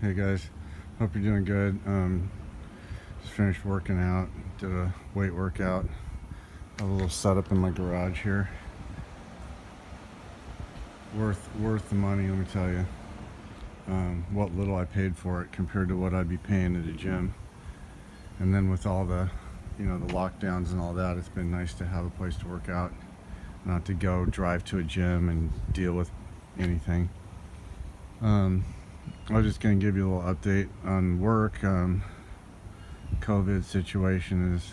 Hey guys, hope you're doing good. Just finished working out, did a weight workout. I have a little setup in my garage here. Worth the money, let me tell you. What little I paid for it compared to what I'd be paying at a gym. And then with all the, the lockdowns and all that, it's been nice to have a place to work out, not to go drive to a gym and deal with anything. I was just going to give you a little update on work. COVID situation is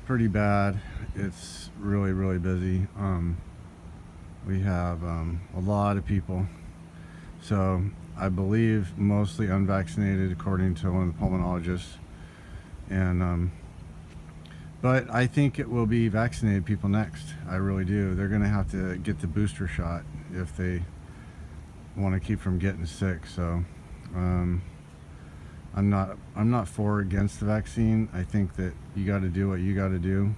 pretty bad. It's really busy. We have a lot of people. So I believe mostly unvaccinated, according to one of the pulmonologists. And but I think it will be vaccinated people next. I really do. They're going to have to get the booster shot if they want to keep from getting sick. So I'm not for or against the vaccine. I think that you got to do what you got to do.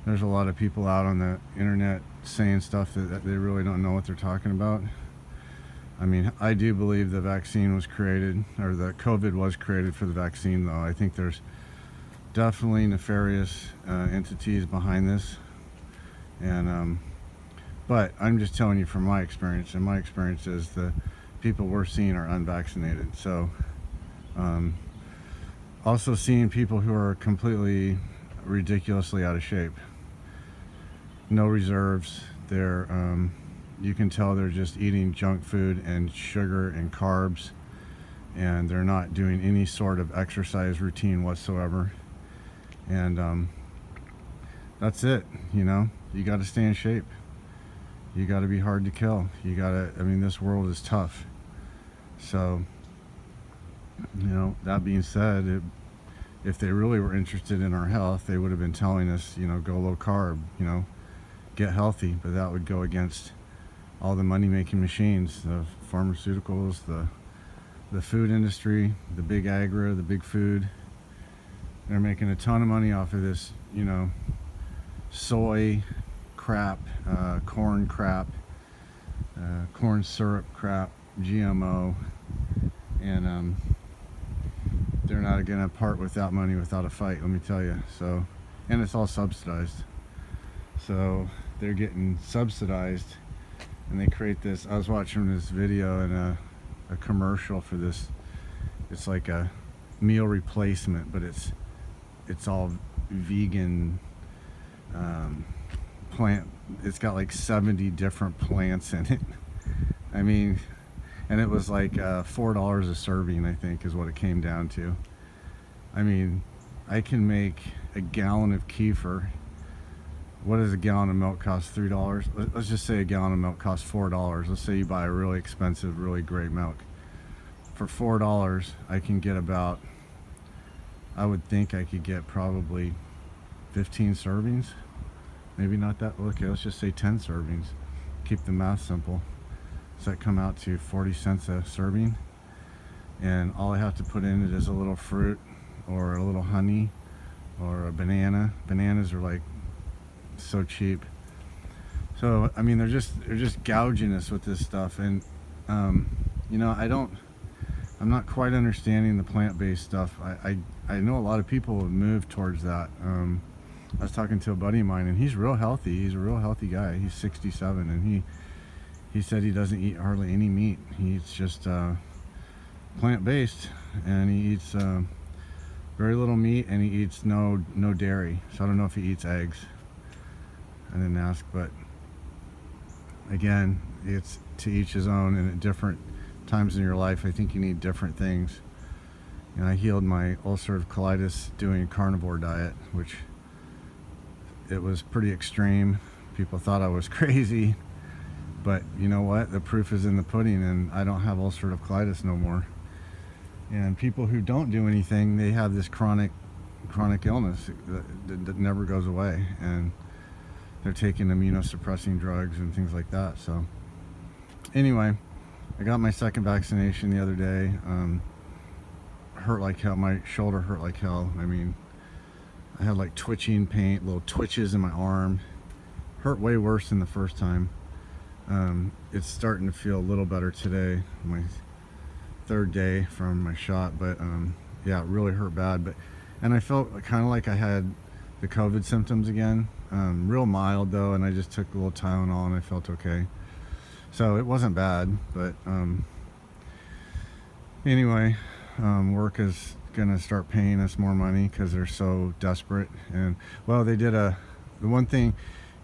There's a lot of people out on the internet saying stuff that they really don't know what they're talking about. I mean, I do believe the vaccine was created, or the COVID was created for the vaccine, though. I think there's definitely nefarious entities behind this. And but I'm just telling you from my experience, and my experience is the people we're seeing are unvaccinated. So also seeing people who are completely ridiculously out of shape, no reserves. They're you can tell they're just eating junk food and sugar and carbs, and they're not doing any sort of exercise routine whatsoever. And that's it. You got to stay in shape. You got to be hard to kill. This world is tough. So, that being said, if they really were interested in our health, they would have been telling us, go low carb, get healthy. But that would go against all the money-making machines, the pharmaceuticals, the food industry, the big agro, the big food. They're making a ton of money off of this, soy crap, corn crap, corn syrup crap, GMO, and they're not gonna part with that money without a fight, let me tell you. So, and it's all subsidized. So they're getting subsidized, and they create this. I was watching this video and a commercial for this. It's like a meal replacement, but it's all vegan. Plant. It's got like 70 different plants in it. I mean, and it was like $4 a serving, I think, is what it came down to. I mean, I can make a gallon of kefir. What does a gallon of milk cost? $3. Let's just say a gallon of milk costs $4. Let's say you buy a really expensive, really great milk. For $4, I can get about, I would think I could get probably 15 servings. Maybe not that. Okay, let's just say 10 servings. Keep the math simple. So that come out to 40 cents a serving. And all I have to put in it is a little fruit or a little honey or a banana. Bananas are like so cheap. So I mean, they're just gouging us with this stuff. And I'm not quite understanding the plant-based stuff. I know a lot of people have moved towards that. I was talking to a buddy of mine, and he's real healthy. He's a real healthy guy. He's 67, and he said he doesn't eat hardly any meat. He eats just plant-based, and he eats very little meat, and he eats no dairy. So I don't know if he eats eggs. I didn't ask, but again, it's to each his own, and at different times in your life, I think you need different things. I healed my ulcerative colitis doing a carnivore diet, which it was pretty extreme. People thought I was crazy, but you know what? The proof is in the pudding, and I don't have ulcerative colitis no more. And people who don't do anything, they have this chronic illness that never goes away, and they're taking immunosuppressing drugs and things like that. So anyway, I got my second vaccination the other day. Hurt like hell. My shoulder hurt like hell. I mean, I had like twitching pain, little twitches in my arm. Hurt way worse than the first time. It's starting to feel a little better today. third day from my shot, but yeah, it really hurt bad. And I felt kind of like I had the COVID symptoms again, real mild though, and I just took a little Tylenol and I felt okay. So it wasn't bad, but anyway, work is gonna start paying us more money because they're so desperate. And well, they did the one thing,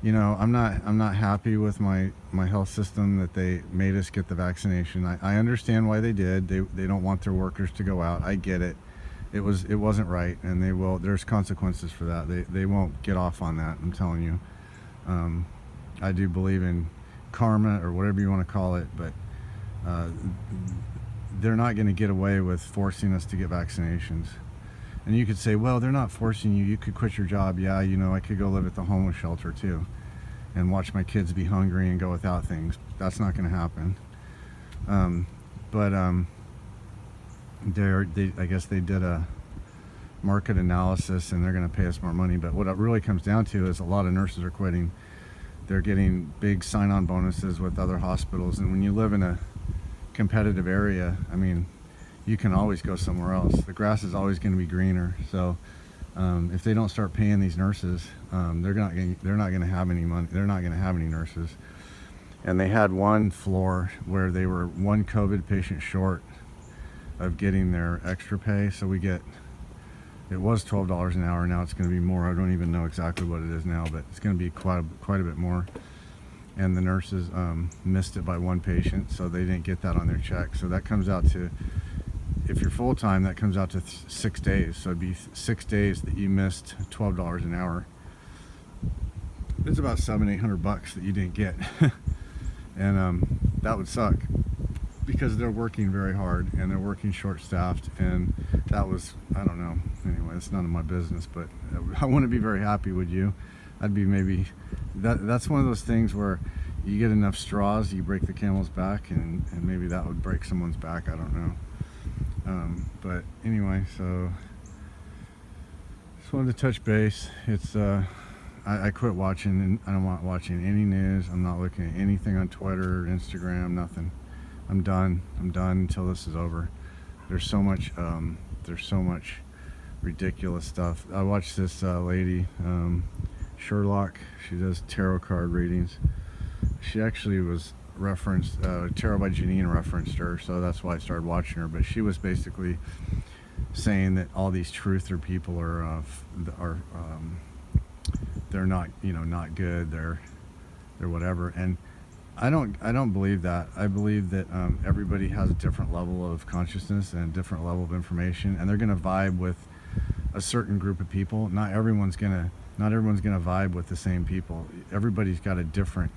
I'm not happy with my health system that they made us get the vaccination. I understand why they did. They don't want their workers to go out. I get it. It wasn't right, and there's consequences for that. They won't get off on that, I'm telling you. I do believe in karma or whatever you want to call it, but they're not going to get away with forcing us to get vaccinations. And you could say, well, they're not forcing you. You could quit your job. Yeah, I could go live at the homeless shelter too and watch my kids be hungry and go without things. That's not going to happen. But I guess they did a market analysis and they're going to pay us more money. But what it really comes down to is a lot of nurses are quitting. They're getting big sign-on bonuses with other hospitals. And when you live in a competitive area, I mean, you can always go somewhere else. The grass is always going to be greener. So if they don't start paying these nurses, they're not going to have any money. They're not going to have any nurses. And they had one floor where they were one COVID patient short of getting their extra pay. So it was $12 an hour. Now it's going to be more. I don't even know exactly what it is now, but it's going to be quite a bit more. And the nurses missed it by one patient, so they didn't get that on their check. So that comes out to, if you're full-time, that comes out to 6 days. So it'd be 6 days that you missed $12 an hour. It's about $700-800 that you didn't get. And that would suck because they're working very hard and they're working short-staffed. And that was, I don't know. Anyway, it's none of my business, but I wouldn't be very happy, would you? I'd be maybe, that's one of those things where you get enough straws, you break the camel's back, and maybe that would break someone's back. I don't know. But anyway, so just wanted to touch base. It's I quit watching, and I'm not watching any news. I'm not looking at anything on Twitter, Instagram, nothing. I'm done until this is over. There's so much ridiculous stuff. I watched this lady, Sherlock. She does tarot card readings. She actually was referenced, Tarot by Janine referenced her, so that's why I started watching her. But she was basically saying that all these truther people are they're not, not good. They're whatever. And I don't believe that. I believe that everybody has a different level of consciousness and a different level of information, and they're going to vibe with a certain group of people. Not everyone's gonna vibe with the same people. Everybody's got a different,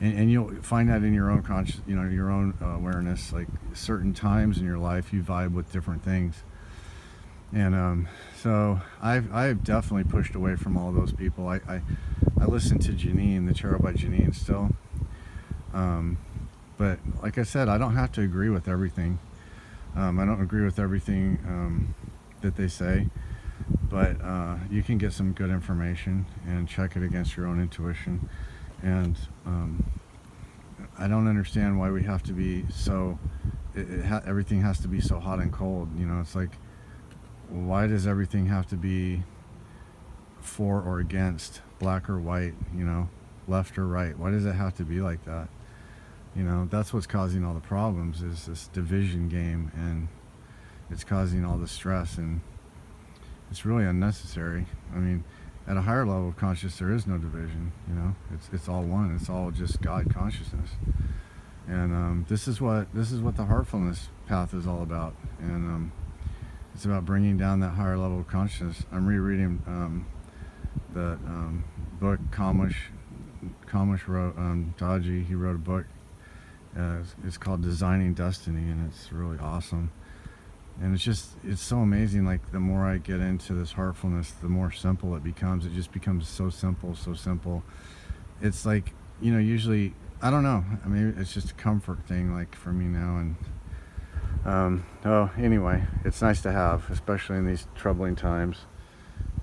and you'll find that in your own your own awareness. Like certain times in your life, you vibe with different things. And so I've definitely pushed away from all those people. I listen to Janine, the Tarot by Janine, still. But like I said, I don't have to agree with everything. I don't agree with everything that they say, but you can get some good information and check it against your own intuition. And I don't understand why we have to be so, everything has to be so hot and cold. It's like, why does everything have to be for or against, black or white, left or right? Why does it have to be like that? That's what's causing all the problems, is this division game, and it's causing all the stress, and it's really unnecessary. I mean, at a higher level of consciousness, there is no division. It's all one. It's all just God consciousness. And this is what the heartfulness path is all about. And it's about bringing down that higher level of consciousness. I'm rereading the book Kamish wrote. Daji, he wrote a book. It's called Designing Destiny, and it's really awesome. And it's so amazing. Like, the more I get into this heartfulness, the more simple it becomes. It just becomes so simple. It's like, usually, I don't know. I mean, it's just a comfort thing, like, for me now. And anyway, it's nice to have, especially in these troubling times.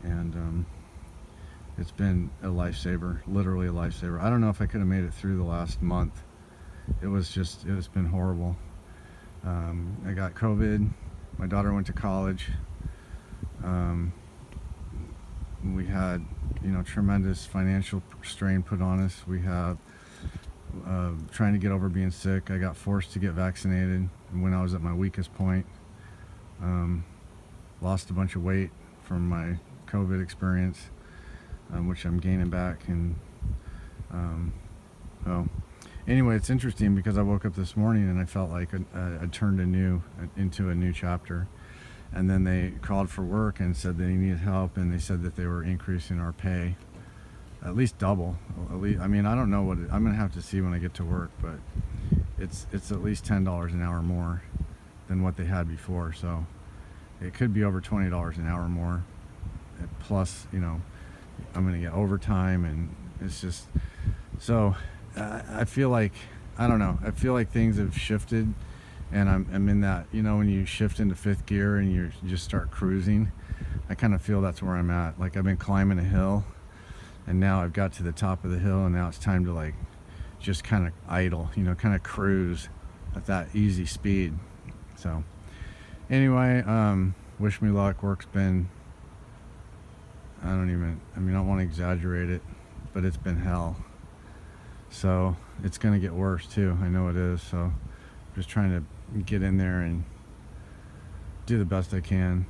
And it's been a lifesaver, literally a lifesaver. I don't know if I could have made it through the last month. It's been horrible. I got COVID. My daughter went to college. Um, we had, tremendous financial strain put on us. We have trying to get over being sick. I got forced to get vaccinated when I was at my weakest point. Lost a bunch of weight from my COVID experience, which I'm gaining back. And so anyway, it's interesting because I woke up this morning and I felt like I turned into a new chapter. And then they called for work and said they needed help, and they said that they were increasing our pay at least double. At least, I mean, I don't know what I'm gonna have to see when I get to work, but it's at least $10 an hour more than what they had before. So it could be over $20 an hour more. Plus, I'm gonna get overtime, and it's just so. I feel like, I don't know. I feel like things have shifted, and I'm in that, when you shift into fifth gear and you just start cruising. I kind of feel that's where I'm at. Like, I've been climbing a hill, and now I've got to the top of the hill, and now it's time to like just kind of idle, kind of cruise at that easy speed. So anyway, wish me luck. Work's been, I don't want to exaggerate it, but it's been hell. So it's going to get worse too. I know it is. So just trying to get in there and do the best I can.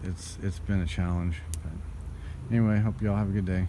It's been a challenge. But anyway, hope you all have a good day.